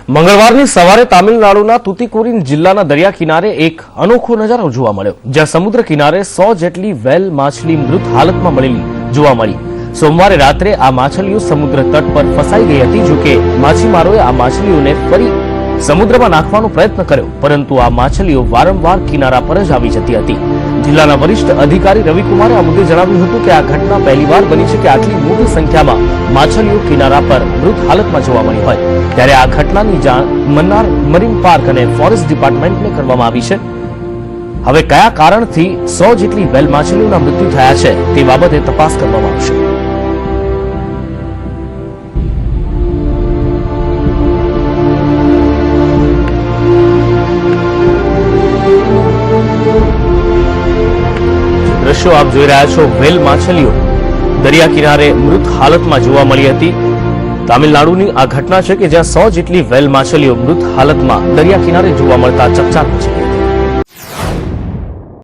મંગળવારની સવારે તામિલનાડુના તુતીકોરીન જિલ્લાના દરિયા કિનારે એક અનોખો નજારો જોવા મળ્યો, જ્યાં સમુદ્ર કિનારે 100 જેટલી વેલ માછલી મૃત હાલતમાં મળેલી જોવા મળી। સોમવારે રાત્રે આ માછલીઓ સમુદ્ર તટ પર ફસાઈ ગઈ હતી। જો કે માછીમારોએ આ માછલીઓને ફરી સમુદ્રમાં નાખવાનો પ્રયત્ન કર્યો, પરંતુ આ માછલીઓ વારંવાર કિનારા પર જ આવી જતી હતી। જિલ્લાના વરિષ્ઠ અધિકારી રવિકુમારે આ મુદ્દે જણાવ્યું હતું કે આ ઘટના પહેલીવાર બની છે કે આટલી મોટી સંખ્યામાં માછલીઓ કિનારા પર મૃત હાલતમાં જોવા મળી હોય। ત્યારે આ ઘટનાની જાણ મન્નાર મરીન પાર્ક અને ફોરેસ્ટ ડિપાર્ટમેન્ટને કરવામાં આવી છે। હવે કયા કારણથી 100 જેટલી વેલ માછલીઓના મૃત્યુ થયા છે તે બાબતે તપાસ કરવામાં આવશે। દ્રશ્યો આપ જોઈ રહ્યા છો, વેલ માછલીઓ દરિયા કિનારે મૃત હાલતમાં જોવા મળી હતી। તામિલનાડુની આ ઘટના છે કે જ્યાં 100 જેટલી વેલ માછલીઓ મૃત હાલતમાં દરિયા કિનારે જોવા મળતા ચકચાર મચી।